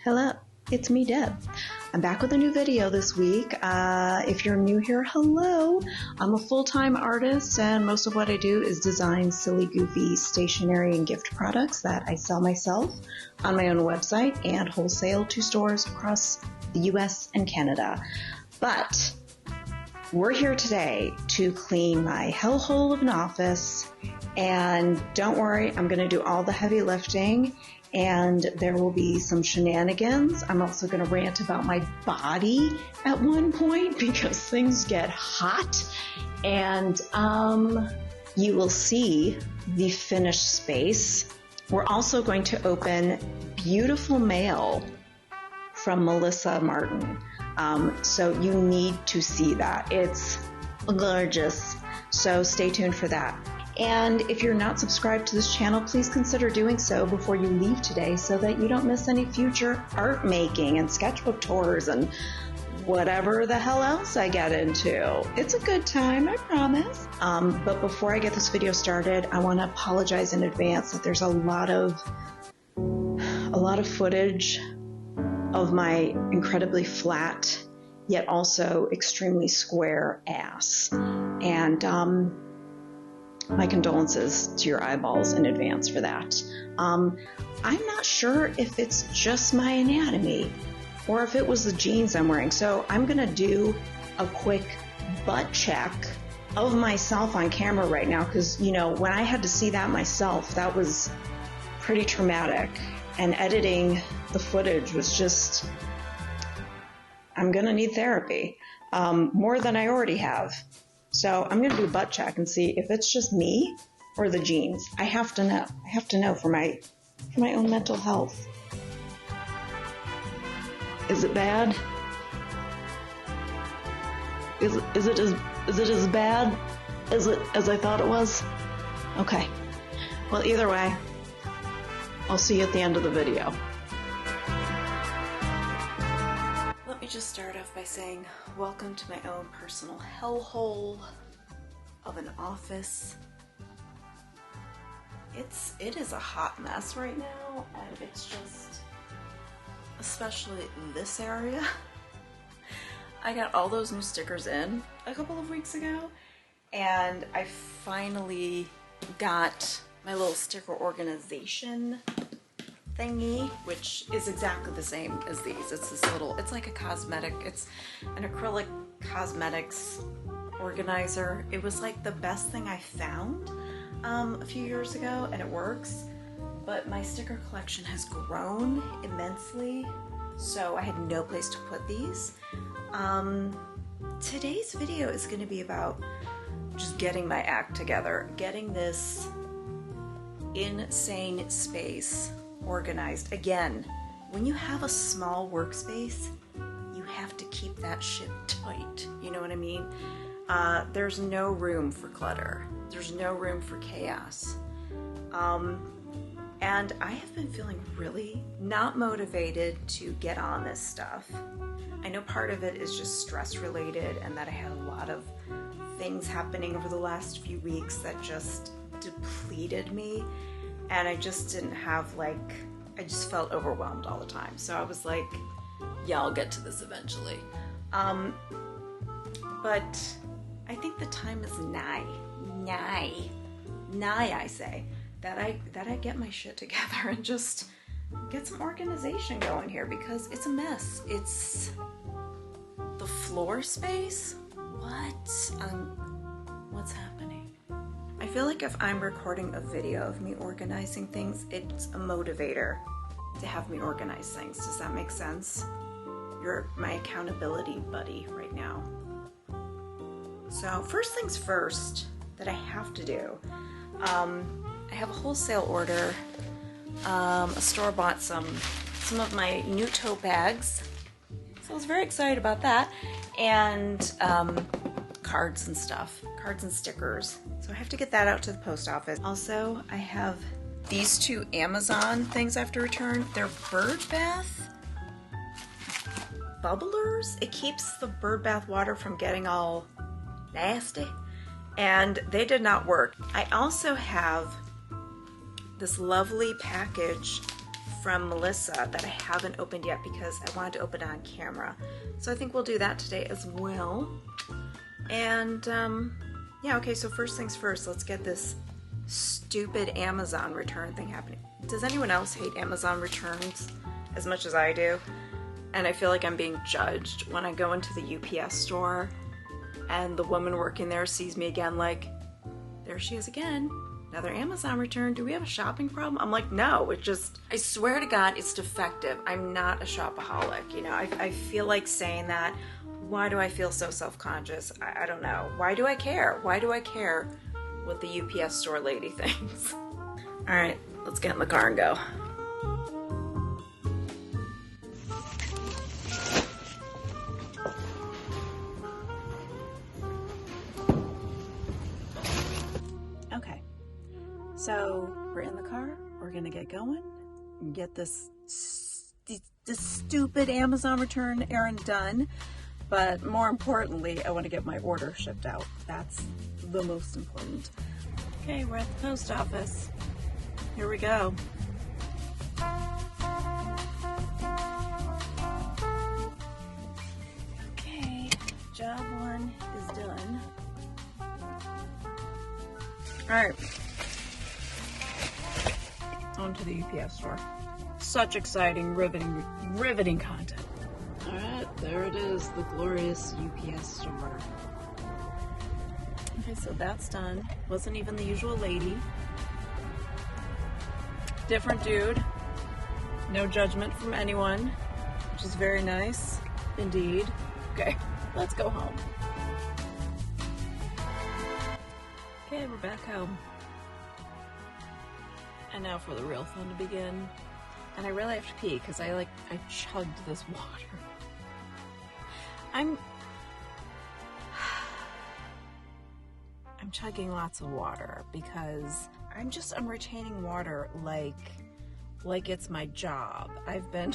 Hello, it's me, Deb. I'm back with a new video this week. If you're new here, hello. I'm a full-time artist, and most of what I do is design silly, goofy stationery and gift products that I sell myself on my own website and wholesale to stores across the US and Canada. But we're here today to clean my hellhole of an office, and don't worry, I'm going to do all the heavy lifting. And there will be some shenanigans. I'm also going to rant about my body at one point because things get hot. And you will see the finished space. We're also going to open beautiful mail from Melissa Martin. So you need to see that. It's gorgeous. So stay tuned for that. And if you're not subscribed to this channel, please consider doing so before you leave today so that you don't miss any future art making and sketchbook tours and whatever the hell else I get into. It's a good time, I promise. But before I get this video started, I want to apologize in advance that there's a lot of footage of my incredibly flat yet also extremely square ass. And my condolences to your eyeballs in advance for that. I'm not sure if it's just my anatomy or if it was the jeans I'm wearing. So I'm gonna do a quick butt check of myself on camera right now because, you know, when I had to see that myself, that was pretty traumatic. And editing the footage was just, I'm gonna need therapy, more than I already have. So I'm going to do a butt check and see if it's just me or the jeans. I have to know. I have to know for my own mental health. Is it bad? Is it as bad as I thought it was? Okay. Well, either way, I'll see you at the end of the video. Let me just start off by saying welcome to my own personal hellhole of an office. It is a hot mess right now, and it's just, especially this area. I got all those new stickers in a couple of weeks ago, and I finally got my little sticker organization thingy, which is exactly the same as these. It's this little, it's like a cosmetic, it's an acrylic cosmetics organizer. It was like the best thing I found a few years ago, and it works, but my sticker collection has grown immensely, so I had no place to put these. Today's video is going to be about just getting my act together, getting this insane space organized. Again, when you have a small workspace, you have to keep that shit tight. You know what I mean? There's no room for clutter. There's no room for chaos. And I have been feeling really not motivated to get on this stuff. I know part of it is just stress related and that I had a lot of things happening over the last few weeks that just depleted me. And I just didn't have I just felt overwhelmed all the time. So I was like, yeah, I'll get to this eventually. But I think the time is nigh, I say, that I get my shit together and just get some organization going here because it's a mess. It's the floor space. What's happening? I feel like if I'm recording a video of me organizing things, it's a motivator to have me organize things. Does that make sense? You're my accountability buddy right now. So first things first that I have to do, I have a wholesale order. A store bought some of my new tote bags. So I was very excited about that. And cards and stuff, cards and stickers. So I have to get that out to the post office. Also, I have these two Amazon things I have to return. They're bird bath bubblers. It keeps the bird bath water from getting all nasty, and they did not work. I also have this lovely package from Melissa that I haven't opened yet because I wanted to open it on camera. So I think we'll do that today as well. And yeah, okay, so first things first, let's get this stupid Amazon return thing happening. Does anyone else hate Amazon returns as much as I do? And I feel like I'm being judged when I go into the UPS store and the woman working there sees me again, like, there she is again. Another Amazon return. Do we have a shopping problem? I'm like, no, it just, I swear to God, it's defective. I'm not a shopaholic. You know, I feel like saying that. Why do I feel so self-conscious? I don't know. Why do I care? Why do I care what the UPS store lady thinks? All right, let's get in the car and go. Okay, so we're in the car. We're gonna get going and get this stupid Amazon return errand done. But more importantly, I want to get my order shipped out. That's the most important. Okay, we're at the post office. Here we go. Okay, job one is done. All right. On to the UPS store. Such exciting, riveting content. All right, there it is, the glorious UPS store. Okay, so that's done. Wasn't even the usual lady. Different dude. No judgment from anyone, which is very nice indeed. Okay, let's go home. Okay, we're back home. And now for the real fun to begin. And I really have to pee because I chugged this water. I'm chugging lots of water because I'm retaining water like it's my job. I've been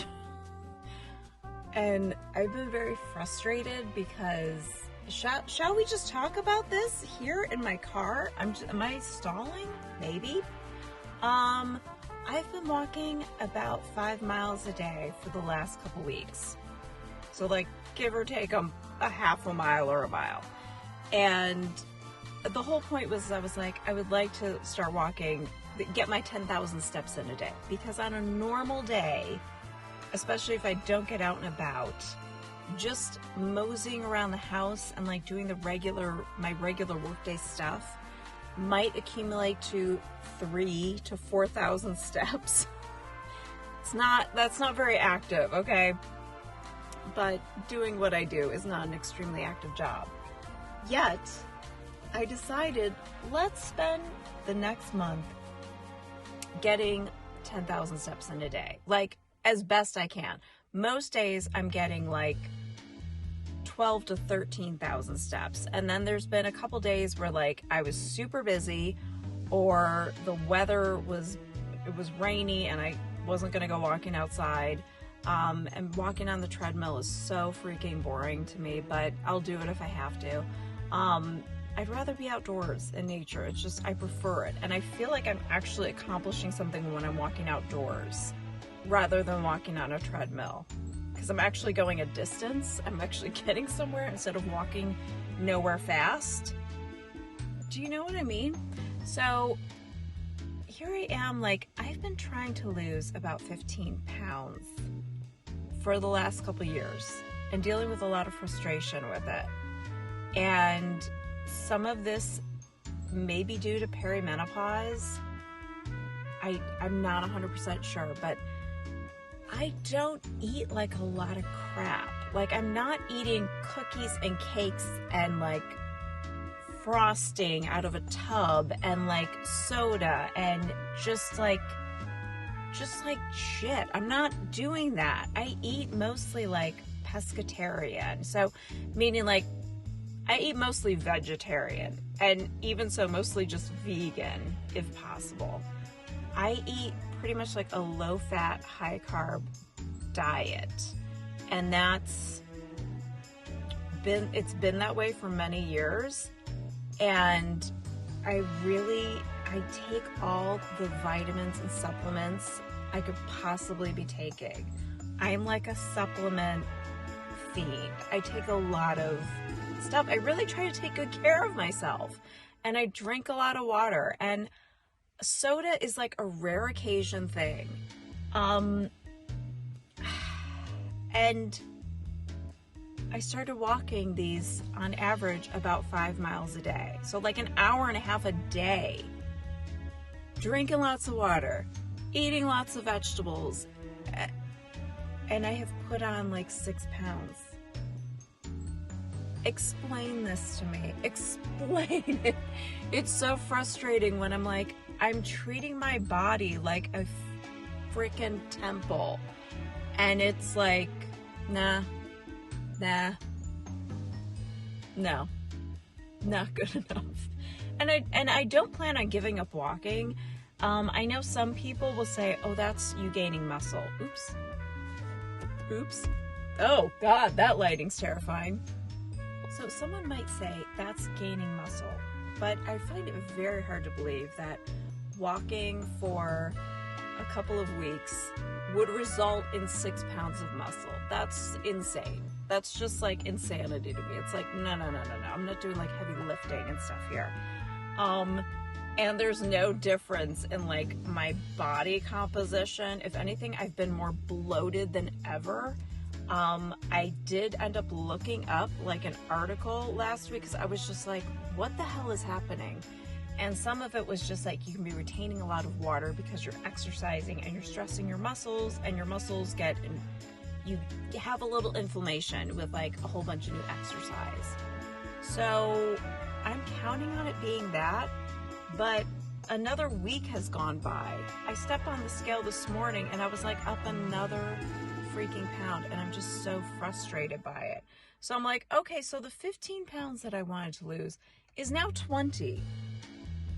very frustrated because shall we just talk about this here in my car? Am I stalling? Maybe. I've been walking about 5 miles a day for the last couple weeks. So like give or take a half a mile or a mile. And the whole point was I was like, I would like to start walking, get my 10,000 steps in a day. Because on a normal day, especially if I don't get out and about, just moseying around the house and like doing my regular workday stuff might accumulate to 3,000 to 4,000 steps. That's not very active, okay? But doing what I do is not an extremely active job. Yet, I decided, let's spend the next month getting 10,000 steps in a day. Like, as best I can. Most days, I'm getting like 12 to 13,000 steps. And then there's been a couple days where like I was super busy or the weather was rainy and I wasn't going to go walking outside. And walking on the treadmill is so freaking boring to me, but I'll do it if I have to. I'd rather be outdoors in nature. It's just, I prefer it. And I feel like I'm actually accomplishing something when I'm walking outdoors rather than walking on a treadmill. Because I'm actually going a distance. I'm actually getting somewhere instead of walking nowhere fast. Do you know what I mean? So here I am, like, I've been trying to lose about 15 pounds for the last couple years and dealing with a lot of frustration with it. And some of this may be due to perimenopause. I'm not 100% sure, but I don't eat like a lot of crap. Like, I'm not eating cookies and cakes and like frosting out of a tub and like soda and just like shit. I'm not doing that. I eat mostly like pescatarian. So meaning like I eat mostly vegetarian, and even so mostly just vegan if possible. I eat pretty much like a low-fat, high-carb diet, and it's been that way for many years. And I take all the vitamins and supplements I could possibly be taking. I'm like a supplement fiend. I take a lot of stuff. I really try to take good care of myself, and I drink a lot of water, and soda is like a rare occasion thing. And I started walking these on average about 5 miles a day. So like an hour and a half a day, drinking lots of water, eating lots of vegetables, and I have put on like 6 pounds. Explain this to me. Explain it. It's so frustrating when I'm like, I'm treating my body like a freaking temple. And it's like, nah, no, not good enough. And I don't plan on giving up walking. I know some people will say, oh, that's you gaining muscle. Oops. Oh God, that lighting's terrifying. So someone might say that's gaining muscle, but I find it very hard to believe that walking for a couple of weeks would result in 6 pounds of muscle. That's insane. That's just like insanity to me. It's like, no. I'm not doing like heavy lifting and stuff here. And there's no difference in like my body composition. If anything, I've been more bloated than ever. I did end up looking up like an article last week because I was just like, what the hell is happening? And some of it was just like, you can be retaining a lot of water because you're exercising and you're stressing your muscles, and your muscles you have a little inflammation with like a whole bunch of new exercise. So I'm counting on it being that, but another week has gone by. I stepped on the scale this morning and I was like up another freaking pound, and I'm just so frustrated by it. So I'm like, okay, so the 15 pounds that I wanted to lose is now 20.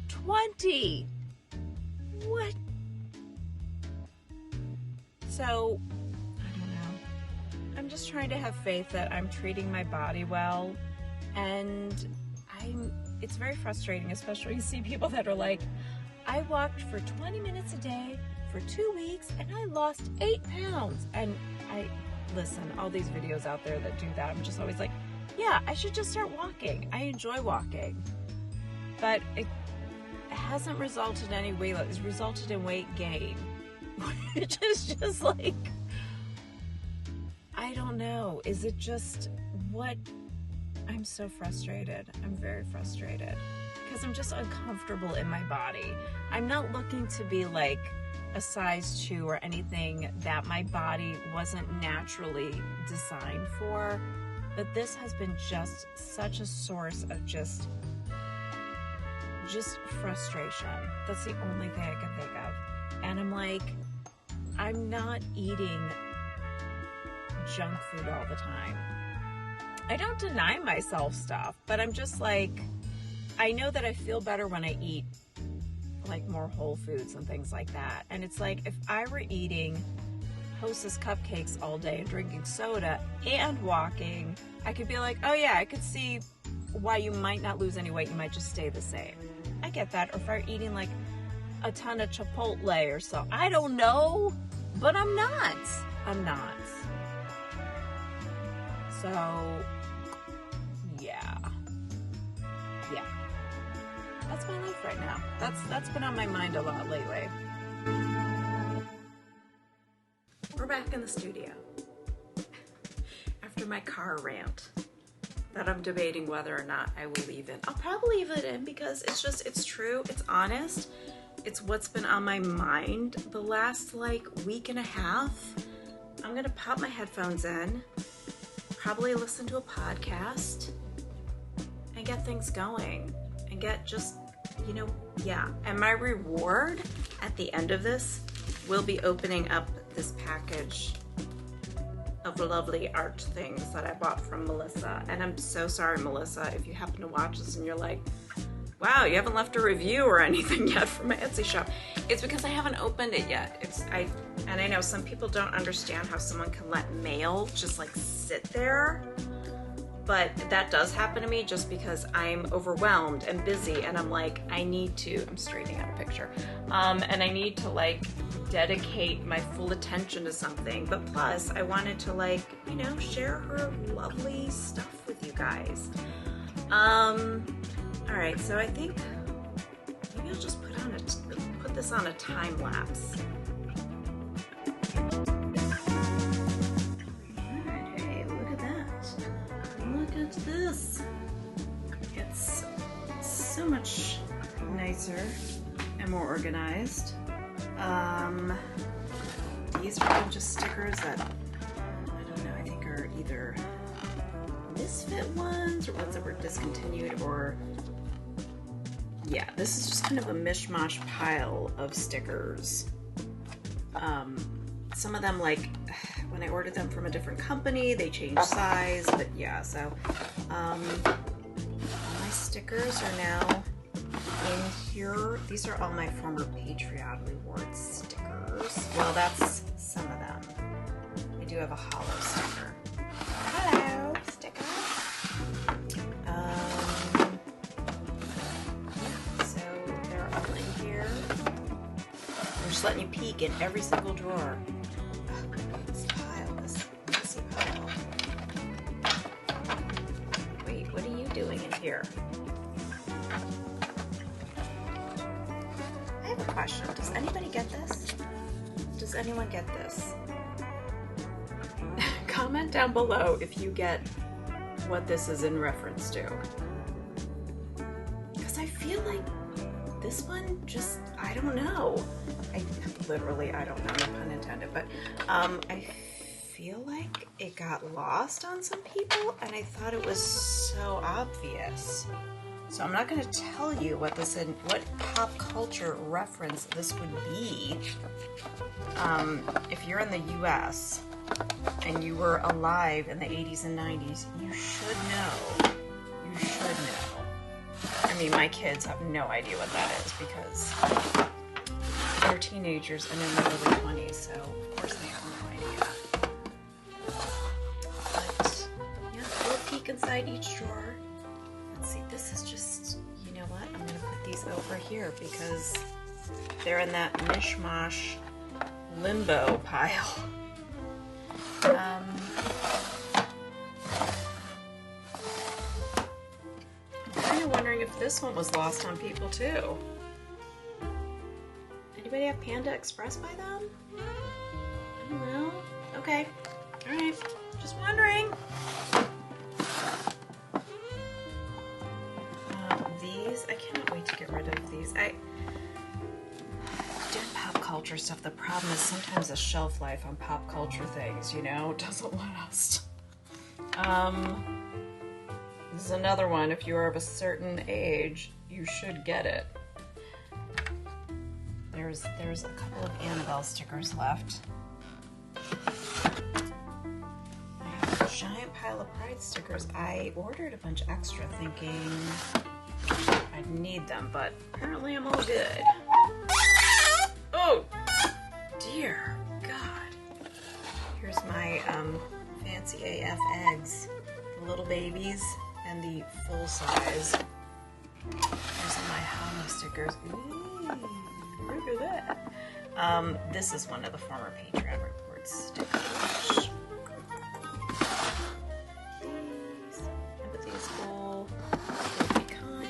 20! What? So, I don't know. I'm just trying to have faith that I'm treating my body well, and it's very frustrating, especially when you see people that are like, I walked for 20 minutes a day for 2 weeks and I lost 8 pounds. And listen, all these videos out there that do that, I'm just always like, yeah, I should just start walking. I enjoy walking. But it hasn't resulted in any weight loss. It's resulted in weight gain, which is just like, I don't know. Is it just what? I'm so frustrated. I'm very frustrated because I'm just uncomfortable in my body. I'm not looking to be like a size 2 or anything that my body wasn't naturally designed for, but this has been just such a source of just frustration. That's the only thing I can think of. And I'm like, I'm not eating junk food all the time. I don't deny myself stuff, but I'm just like, I know that I feel better when I eat like more whole foods and things like that. And it's like, if I were eating Hostess cupcakes all day and drinking soda and walking, I could be like, oh yeah, I could see why you might not lose any weight. You might just stay the same. I get that. Or if I'm eating like a ton of Chipotle or so, I don't know, but I'm not. So yeah. That's my life right now. That's been on my mind a lot lately. We're back in the studio after my car rant that I'm debating whether or not I will leave in. I'll probably leave it in because it's true, it's honest, it's what's been on my mind the last like week and a half. I'm gonna pop my headphones in, probably listen to a podcast, and get things going, and get just, and my reward at the end of this will be opening up this package of lovely art things that I bought from Melissa. And I'm so sorry, Melissa, if you happen to watch this and you're like, wow, you haven't left a review or anything yet from my Etsy shop. It's because I haven't opened it yet. And I know some people don't understand how someone can let mail just like sit there, but that does happen to me just because I'm overwhelmed and busy, and I'm like, I'm straightening out a picture, and I need to like dedicate my full attention to something, but plus I wanted to, like, you know, share her lovely stuff with you guys. All right, so I think maybe I'll just put this on a time lapse. Hey, look at that. Look at this. It's so much nicer and more organized. These are a bunch of stickers that, I don't know, I think are either misfit ones or ones that were discontinued, or yeah, this is just kind of a mishmash pile of stickers. Some of them, like, when I ordered them from a different company, they changed size, but yeah, so all my stickers are now in here. These are all my former Patreon rewards stickers. Well, that's some of them. I do have a hollow sticker. Hello, sticker. Yeah, so they're all in here. I'm just letting you peek in every single drawer. This pile, this messy pile. Wait, what are you doing in here? I have a question. Does anybody get this? Does anyone get this? Comment down below if you get what this is in reference to. Because I feel like this one just, I don't know. I don't know, no pun intended, but I feel like it got lost on some people, and I thought it was so obvious. So I'm not going to tell you what pop culture reference this would be. If you're in the US and you were alive in the 80s and 90s, you should know. You should know. I mean, my kids have no idea what that is because they're teenagers and in their early 20s, so of course they have no idea. But yeah, we'll peek inside each drawer. Let's see, this is just, you know what? I'm going to put these over here because they're in that mishmash limbo pile. I'm kind of wondering if this one was lost on people too. Anybody have Panda Express by them? I don't know. Okay. Alright. Just wondering. These, I cannot wait to get rid of these. Doing pop culture stuff, the problem is sometimes the shelf life on pop culture things, you know, doesn't last. This is another one. If you are of a certain age, you should get it. There's a couple of Annabelle stickers left. I have a giant pile of Pride stickers. I ordered a bunch extra thinking I'd need them, but apparently I'm all good. Oh, dear God. Here's my fancy AF eggs. The little babies and the full size. Here's my hollow stickers. Ooh, look at that. This is one of the former Patreon rewards stickers. Empathy is full. Be kind.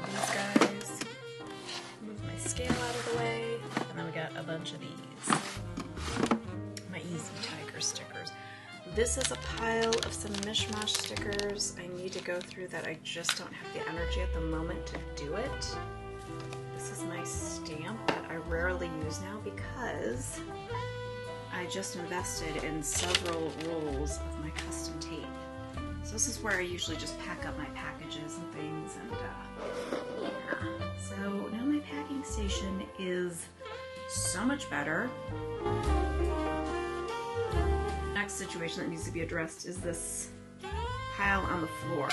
These guys. Move my scale out of the way. And then we got a bunch of these. My Easy Tiger stickers. This is a pile of some mishmash stickers I need to go through that I just don't have the energy at the moment to do it. This is my stamp that I rarely use now because I just invested in several rolls of my custom tape. So this is where I usually just pack up my packages and things, and yeah. So now my packing station is so much better. Next situation that needs to be addressed is this pile on the floor.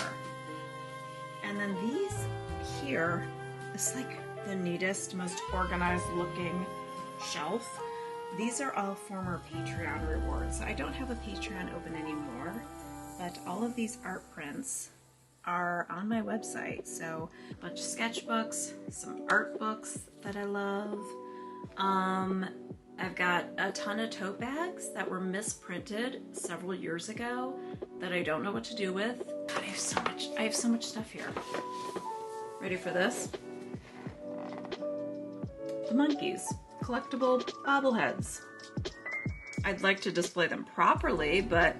And then these here, it's like the neatest, most organized looking shelf. These are all former Patreon rewards. I don't have a Patreon open anymore, but all of these art prints are on my website. So a bunch of sketchbooks, some art books that I love, I've got a ton of tote bags that were misprinted several years ago that I don't know what to do with. God, I have so much stuff here. Ready for this? The monkeys, collectible bobbleheads. I'd like to display them properly, but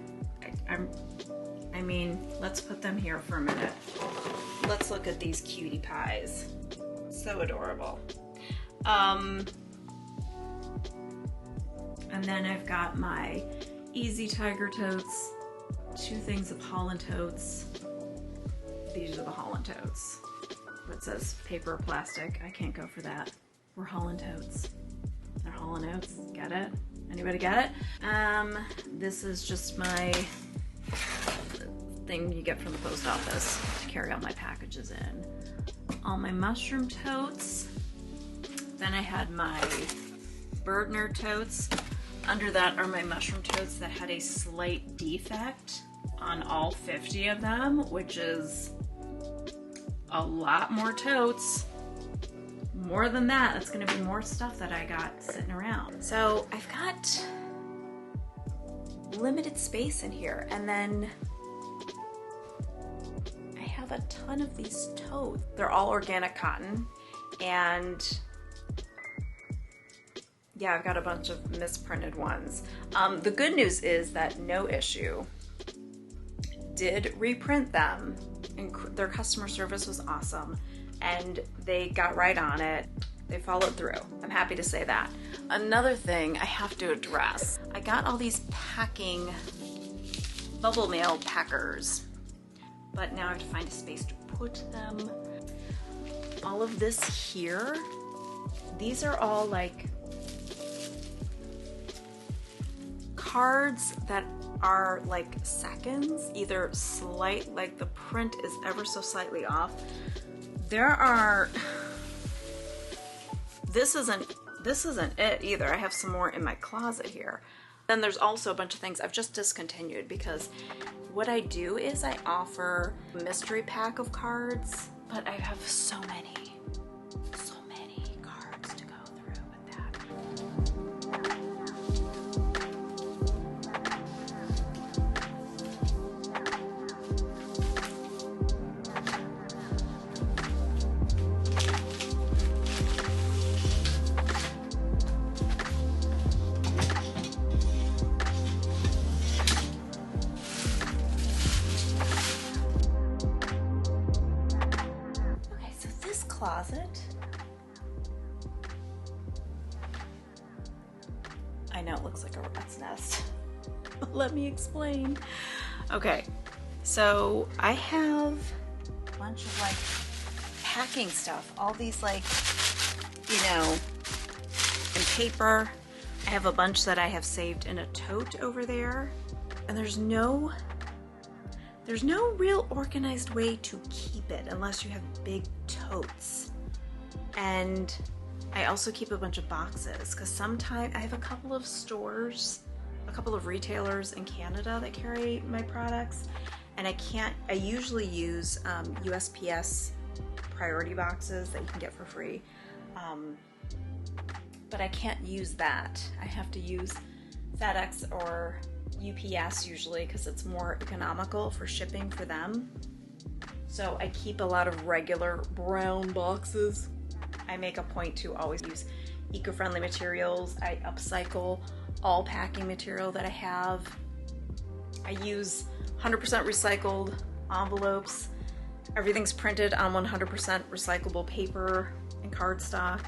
I mean, let's put them here for a minute. Let's look at these cutie pies. So adorable. And then I've got my Easy Tiger totes, 2 things of Holland totes. These are the Holland totes. It says paper or plastic. I can't go for that. We're Holland totes. They're Holland Oats. Get it? Anybody get it? This is just my thing you get from the post office to carry all my packages in. All my mushroom totes. Then I had my bird nerd totes. Under that are my mushroom totes that had a slight defect on all 50 of them, which is a lot more totes. More than that, it's gonna be more stuff that I got sitting around. So I've got limited space in here, and then I have a ton of these totes. They're all organic cotton, and yeah, I've got a bunch of misprinted ones. The good news is that No Issue did reprint them, and their customer service was awesome, and they got right on it. They followed through. I'm happy to say that. Another thing I have to address, I got all these packing bubble mail packers, but now I have to find a space to put them. All of this here, these are all like cards that are like seconds, either slight, like the print is ever so slightly off. There are, this isn't it either. I have some more in my closet here. Then there's also a bunch of things I've just discontinued, because what I do is I offer a mystery pack of cards, but I have so many cards to go through with that. Closet. I know it looks like a rat's nest. Let me explain. Okay, so I have a bunch of like packing stuff. All these like, you know, in paper. I have a bunch that I have saved in a tote over there. And there's no real organized way to keep it unless you have big totes. And I also keep a bunch of boxes, because sometimes I have a couple of stores, a couple of retailers in Canada that carry my products, and I usually use USPS priority boxes that you can get for free, but I can't use that. I have to use FedEx or UPS usually, because it's more economical for shipping for them. So I keep a lot of regular brown boxes. I make a point to always use eco-friendly materials. I upcycle all packing material that I have. I use 100% recycled envelopes. Everything's printed on 100% recyclable paper and cardstock.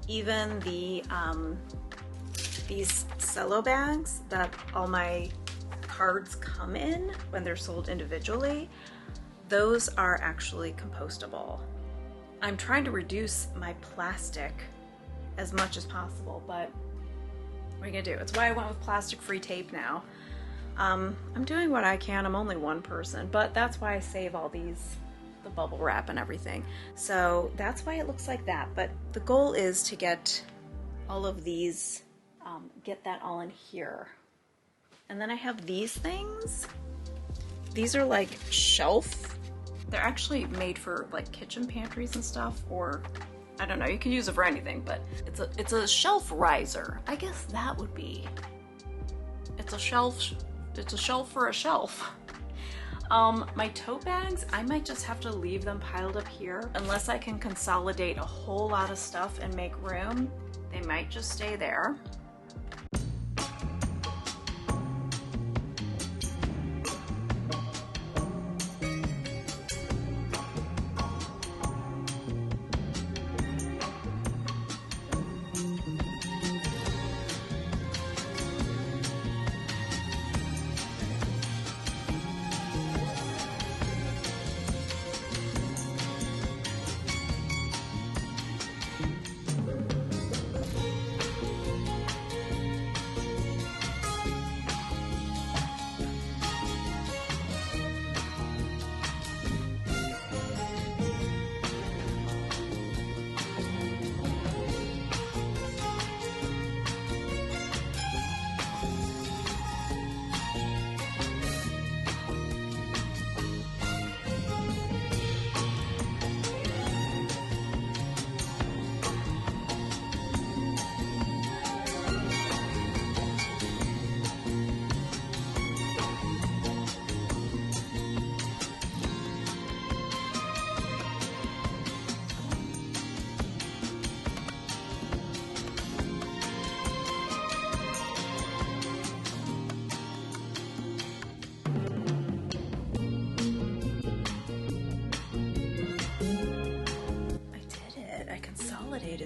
Even these cello bags that all my cards come in when they're sold individually, those are actually compostable. I'm trying to reduce my plastic as much as possible, but what are you gonna do? It's why I went with plastic-free tape now. I'm doing what I can. I'm only one person, but that's why I save all these, the bubble wrap and everything. So that's why it looks like that. But the goal is to get all of these, get that all in here. And then I have these things. These are like shelf. They're actually made for like kitchen pantries and stuff, or I don't know, you can use it for anything, but it's a shelf riser. I guess that would be. It's a shelf for a shelf. My tote bags, I might just have to leave them piled up here. Unless I can consolidate a whole lot of stuff and make room, they might just stay there.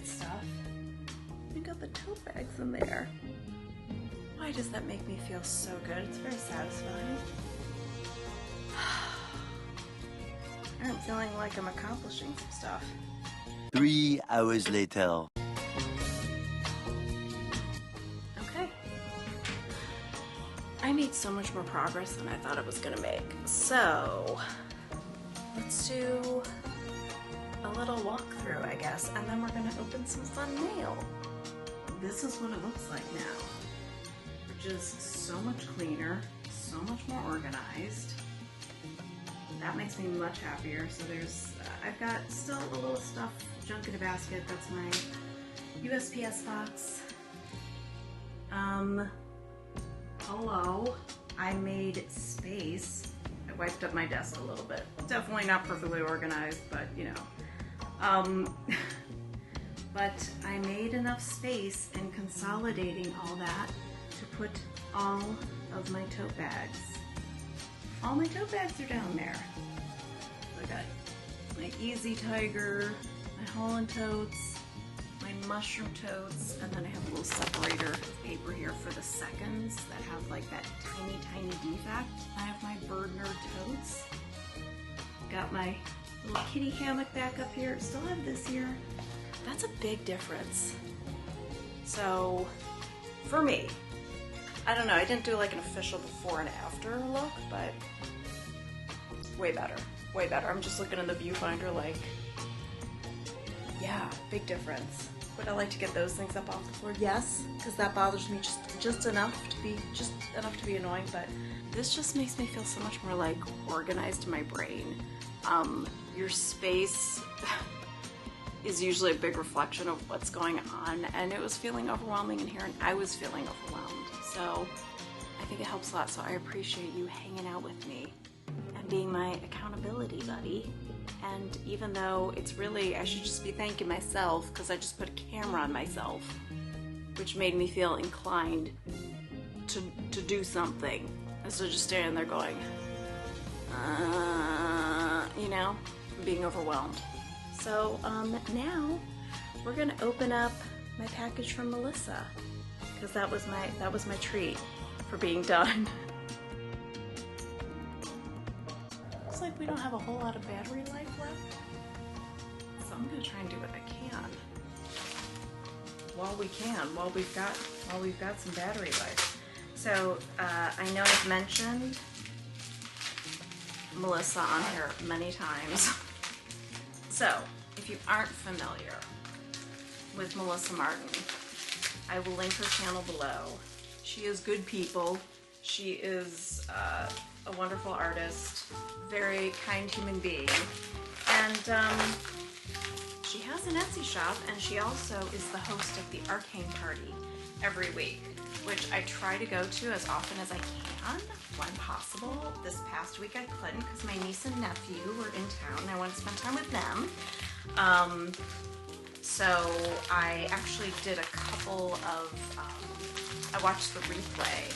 Stuff. I got the tote bags in there. Why does that make me feel so good? It's very satisfying. I'm feeling like I'm accomplishing some stuff. 3 hours later. Okay. I made so much more progress than I thought I was gonna make. So, let's do a little walkthrough, I guess, and then we're gonna open some fun mail. This is what it looks like now, which is so much cleaner, so much more organized. That makes me much happier. So there's, I've got still a little stuff, junk in a basket. That's my USPS box. Hello, I made space. I wiped up my desk a little bit. Definitely not perfectly organized, but you know. But I made enough space in consolidating all that to put all of my tote bags. All my tote bags are down there. I got my Easy Tiger, my Holland totes, my mushroom totes, and then I have a little separator paper here for the seconds that have like that tiny, tiny defect. I have my bird nerd totes. Got my little kitty hammock back up here. Still have this here. That's a big difference. So, for me, I don't know, I didn't do like an official before and after look, but way better, way better. I'm just looking in the viewfinder like, yeah, big difference. Would I like to get those things up off the floor? Yes, because that bothers me just enough to be annoying, but this just makes me feel so much more like organized in my brain. Your space is usually a big reflection of what's going on, and it was feeling overwhelming in here, and I was feeling overwhelmed. So I think it helps a lot. So I appreciate you hanging out with me and being my accountability buddy. And even though it's really, I should just be thanking myself because I just put a camera on myself, which made me feel inclined to do something instead of just standing there going, you know, being overwhelmed. So now we're gonna open up my package from Melissa because that was my treat for being done. Looks like we don't have a whole lot of battery life left, so I'm gonna try and do what I can while we've got some battery life. So I know I've mentioned Melissa on here many times. So, if you aren't familiar with Melissa Martin, I will link her channel below. She is good people. She is a wonderful artist, very kind human being, and she has an Etsy shop, and she also is the host of the Art Hang Party every week, which I try to go to as often as I can when possible. This past week I couldn't because my niece and nephew were in town and I wanted to spend time with them. So I actually did a couple of, I watched the replay.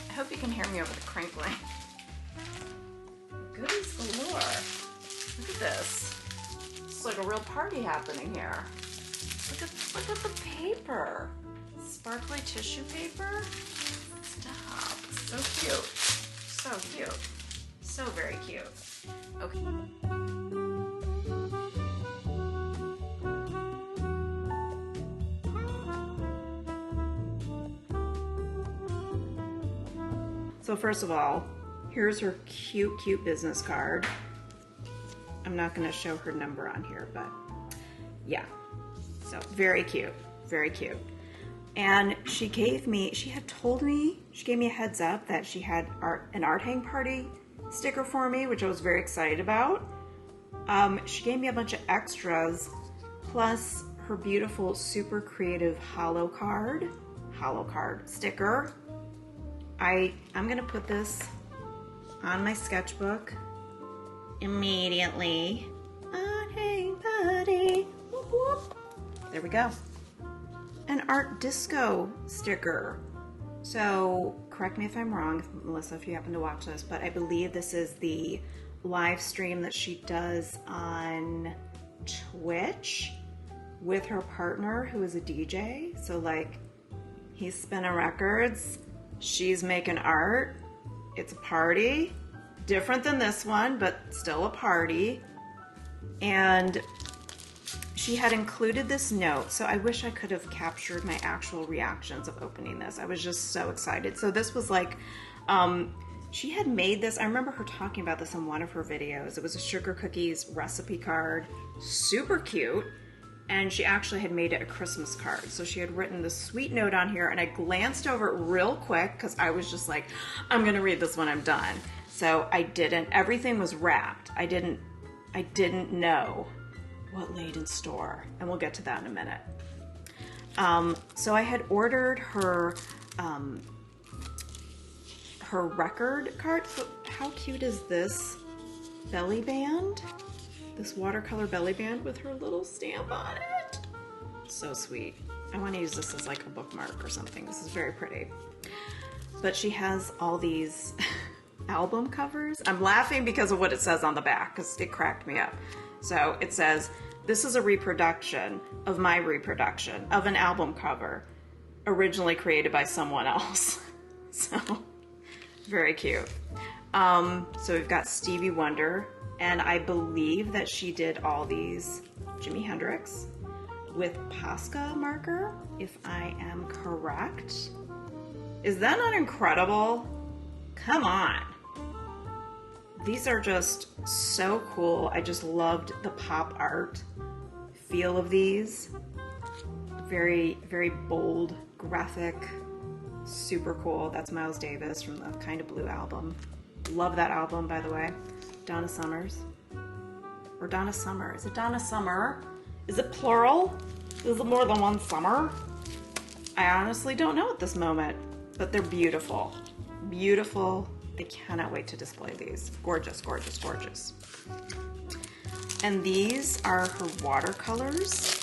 I hope you can hear me over the crinkling. Goodies galore. Look at this. It's like a real party happening here. Look at the paper. Sparkly tissue paper. Stop. So cute. So cute. So very cute. Okay. So first of all, here's her cute, cute business card. I'm not going to show her number on here, but yeah. So very cute, very cute. And she gave me a heads up that she had an Art Hang Party sticker for me, which I was very excited about. She gave me a bunch of extras, plus her beautiful, super creative holo card sticker. I'm gonna put this on my sketchbook immediately. Art Hang Party. Whoop, whoop. There we go. An art disco sticker. So correct me if I'm wrong, Melissa, if you happen to watch this, but I believe this is the live stream that she does on Twitch with her partner, who is a DJ. So like, he's spinning records, she's making art. It's a party, different than this one, but still a party. And she had included this note, so I wish I could have captured my actual reactions of opening this. I was just so excited. So this was like, she had made this, I remember her talking about this in one of her videos. It was a sugar cookies recipe card, super cute, and she actually had made it a Christmas card. So she had written this sweet note on here, and I glanced over it real quick because I was just like, I'm gonna read this when I'm done. So I didn't, everything was wrapped. I didn't know what laid in store, and we'll get to that in a minute. So I had ordered her her record card. So how cute is this belly band? This watercolor belly band with her little stamp on it. So sweet. I want to use this as like a bookmark or something. This is very pretty. But she has all these album covers. I'm laughing because of what it says on the back, because it cracked me up. So it says, this is a reproduction of my reproduction of an album cover originally created by someone else. So very cute. So we've got Stevie Wonder, and I believe that she did all these Jimi Hendrix with Posca marker, if I am correct. Is that not incredible? Come on. These are just so cool. I just loved the pop art feel of these. Very, very bold, graphic, super cool. That's Miles Davis from the Kind of Blue album. Love that album, by the way. Donna Summers. Or Donna Summer. Is it Donna Summer? Is it plural? Is it more than one summer? I honestly don't know at this moment, but they're beautiful. Beautiful. I cannot wait to display these. Gorgeous, gorgeous, gorgeous. And these are her watercolors.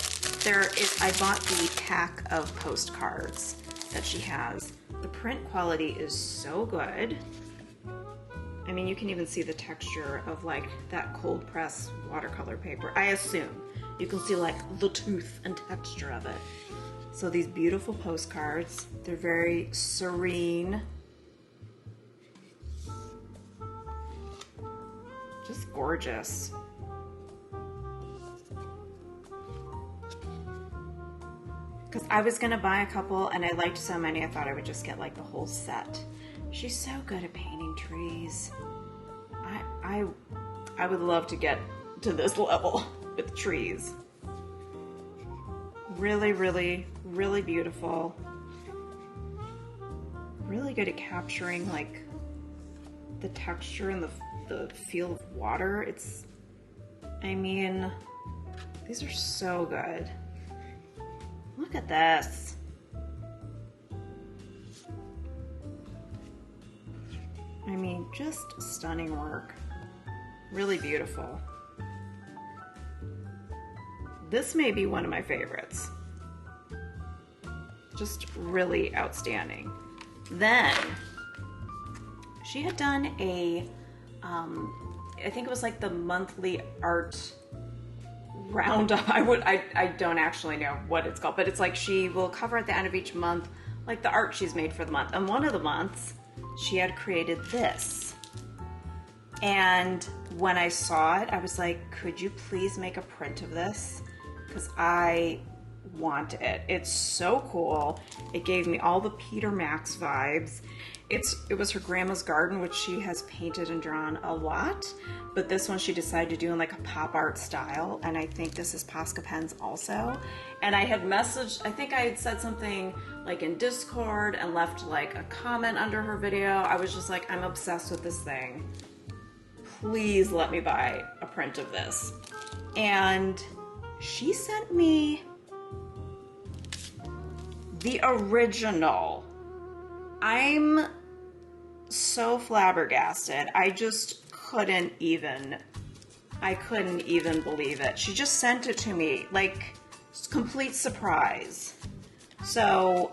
I bought the pack of postcards that she has. The print quality is so good. I mean, you can even see the texture of like that cold press watercolor paper. I assume you can see like the tooth and texture of it. So these beautiful postcards, they're very serene. Just gorgeous. Because I was gonna buy a couple and I liked so many, I thought I would just get like the whole set. She's so good at painting trees. I would love to get to this level with trees. Really, really, really beautiful. Really good at capturing like the texture and the feel of water. I mean, These are so good. Look at this. I mean, just stunning work. Really beautiful. This may be one of my favorites. Just really outstanding. Then, she had done a, I think it was like the monthly art roundup. I don't actually know what it's called, but it's like she will cover at the end of each month, like the art she's made for the month. And one of the months, she had created this. And when I saw it, I was like, could you please make a print of this? Because I want it. It's so cool. It gave me all the Peter Max vibes. It was her grandma's garden, which she has painted and drawn a lot, but this one she decided to do in like a pop art style, and I think this is Posca Pens also. And I had messaged, I think I had said something like in Discord and left like a comment under her video. I was just like, I'm obsessed with this thing. Please let me buy a print of this. And she sent me the original. I'm so flabbergasted. I couldn't even believe it. She just sent it to me, like, complete surprise. So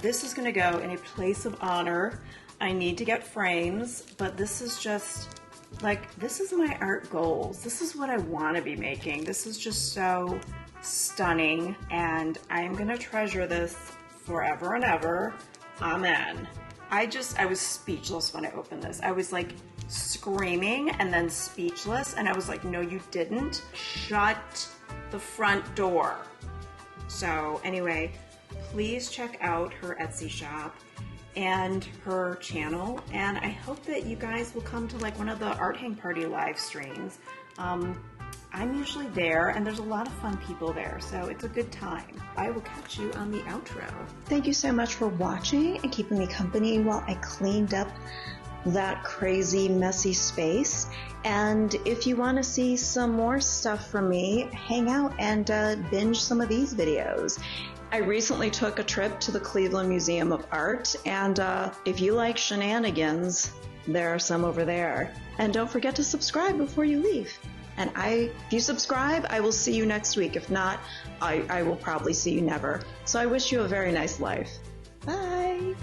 this is gonna go in a place of honor. I need to get frames, but this is just, like, this is my art goals. This is what I wanna be making. This is just so stunning, and I'm gonna treasure this forever and ever. Amen. I was speechless when I opened this. I was like screaming and then speechless, and I was like, no, you didn't. Shut the front door. So anyway, please check out her Etsy shop and her channel, and I hope that you guys will come to like one of the Art Hang Party live streams. I'm usually there, and there's a lot of fun people there, so it's a good time. I will catch you on the outro. Thank you so much for watching and keeping me company while I cleaned up that crazy, messy space. And if you want to see some more stuff from me, hang out and binge some of these videos. I recently took a trip to the Cleveland Museum of Art, and if you like shenanigans, there are some over there. And don't forget to subscribe before you leave. And if you subscribe, I will see you next week. If not, I will probably see you never. So I wish you a very nice life. Bye.